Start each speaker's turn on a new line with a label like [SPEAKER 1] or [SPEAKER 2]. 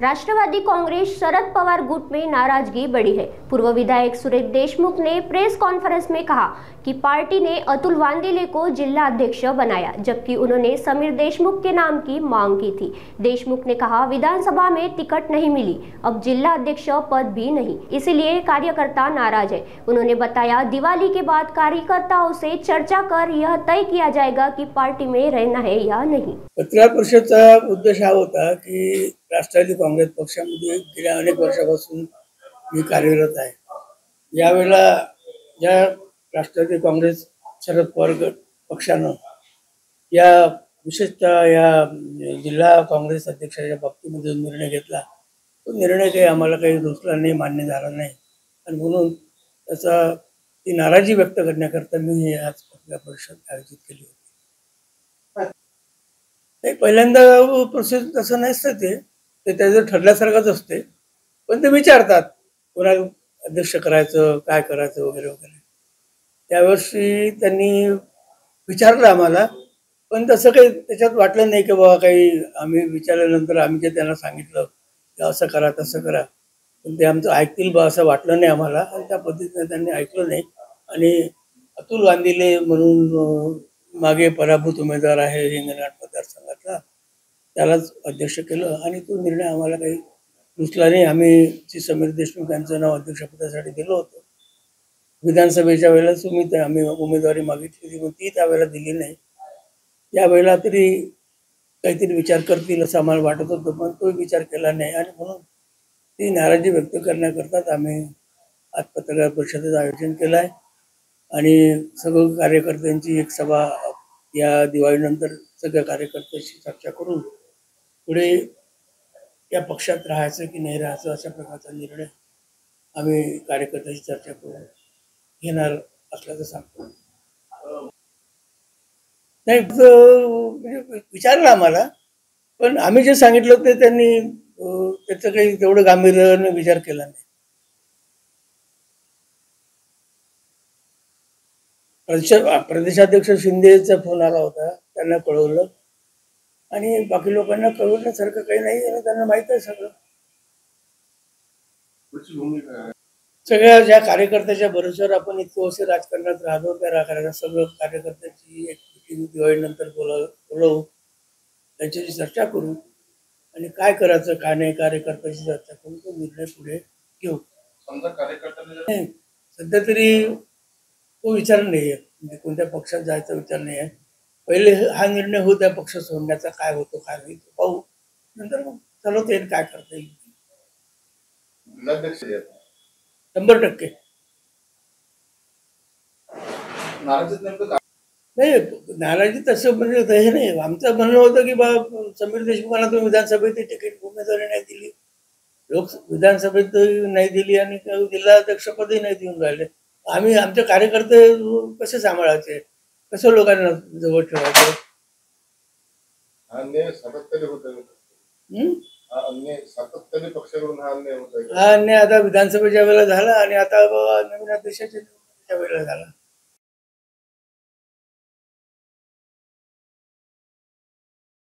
[SPEAKER 1] राष्ट्रवादी कांग्रेस शरद पवार गुट में नाराजगी बढ़ी है। पूर्व विधायक सुरेश देशमुख ने प्रेस कॉन्फ्रेंस में कहा कि पार्टी ने अतुल वांदिले को जिला अध्यक्ष बनाया, जबकि उन्होंने समीर देशमुख के नाम की मांग की थी। देशमुख ने कहा, विधानसभा में टिकट नहीं मिली, अब जिला अध्यक्ष पद भी नहीं, इसलिए कार्यकर्ता नाराज है। उन्होंने बताया, दिवाली के बाद कार्यकर्ताओं से चर्चा कर यह तय किया जाएगा कि पार्टी में रहना है या नहीं।
[SPEAKER 2] पत्रकार परिषदेचा उद्देश हा होता की राष्ट्रवादी काँग्रेस पक्षामध्ये गेल्या अनेक वर्षापासून मी कार्यरत आहे। यावेळेला ज्या राष्ट्रवादी काँग्रेस शरद पवार पक्षानं या विशेषतः या जिल्हा काँग्रेस अध्यक्षाच्या बाबतीमध्ये निर्णय घेतला, तो निर्णय काही आम्हाला काही रुचला नाही, मान्य झाला नाही आणि म्हणून त्याचा ती नाराजी व्यक्त करण्याकरता मी आज पत्रकार परिषद आयोजित केली होती। पहिल्यांदा प्रोसेस तसं नसतं, ते त्याचं ठरल्यासारखंच असते, पण ते विचारतात कोणाला अध्यक्ष करायचं, काय करायचं वगैरे वगैरे। त्यावर्षी त्यांनी विचारलं आम्हाला, पण तसं काही त्याच्यात वाटलं नाही की बाबा काही आम्ही विचारल्यानंतर आम्ही जे त्यांना सांगितलं की असं करा तसं करा, पण ते आमचं ऐकतील बा असं वाटलं नाही आम्हाला आणि त्या पद्धतीने त्यांनी ऐकलं नाही। आणि अतुल वांदिले म्हणून मागे पराभूत उमेदवार आहे हिंगणघाट मतदारसंघातला, त्यालाच अध्यक्ष केलं आणि तो निर्णय आम्हाला काही रुचला नाही। आम्ही समीर देशमुख यांचं नाव अध्यक्षपदासाठी दिलं होतं। विधानसभेच्या वेळेला आम्ही उमेदवारी मागितली होती, पण ती त्यावेळेला दिली नाही। यावेळेला तरी काहीतरी विचार करतील असं आम्हाला वाटत होतं, पण तो विचार केला नाही आणि म्हणून ती नाराजी व्यक्त करण्याकरता आम्ही आज पत्रकार परिषदेचं आयोजन केलं आहे आणि सगळ्या कार्यकर्त्यांची एक सभा या दिवाळीनंतर सगळ्या कार्यकर्त्यांशी चर्चा करून पुढे या पक्षात राहायचं की नाही राहायचं अशा प्रकारचा निर्णय आम्ही कार्यकर्त्यांशी चर्चा करून घेणार असल्याचं सांगतो। नाही म्हणजे विचारलं आम्हाला, पण आम्ही जे सांगितलं ते त्यांनी त्याचं काही तेवढं गांभीर्याने विचार केला नाही। प्रदेशाध्यक्ष शिंदेचा फोन आला होता, त्यांना कळवलं आणि बाकी लोकांना कळवण्यासारखं काही नाही आणि त्यांना माहित आहे सगळं। सगळ्या ज्या कार्यकर्त्याच्या भरोश्यावर आपण इतके वर्ष राजकारणात राहतो, त्या सगळं कार्यकर्त्याची एक मीटिंग दिवाळीनंतर बोलवू, त्यांच्याशी चर्चा करू आणि काय करायचं काय नाही कार्यकर्त्याशी चर्चा करून तो निर्णय पुढे घेऊ। समजा कार्यकर्त्यांनी सध्या तरी तो विचार नाही आहे, म्हणजे कोणत्या पक्षात जायचा विचार नाही आहे। पहिले हा निर्णय हो त्या पक्ष सोडण्याचा, काय होतो काय होईल पाहू, नंतर मग ठरवता येईल काय करता येईल। 100% नाही, नाराजी तसं म्हणजे हे नाही। आमचं म्हणणं होतं की बा समीर देशमुखांना तुम्ही विधानसभेत तिकीट उमेदवारी नाही दिली, विधानसभेत नाही दिली आणि जिल्हा अध्यक्षपदही नाही देऊन राहिले, आम्ही आमचे कार्यकर्ते कसे सांभाळायचे, कसं लोकांना जवळ ठेवायचं। हा अन्याय आता विधानसभेच्या वेळेला झाला आणि आता नवीन अध्यक्षाच्या वेळेला झाला।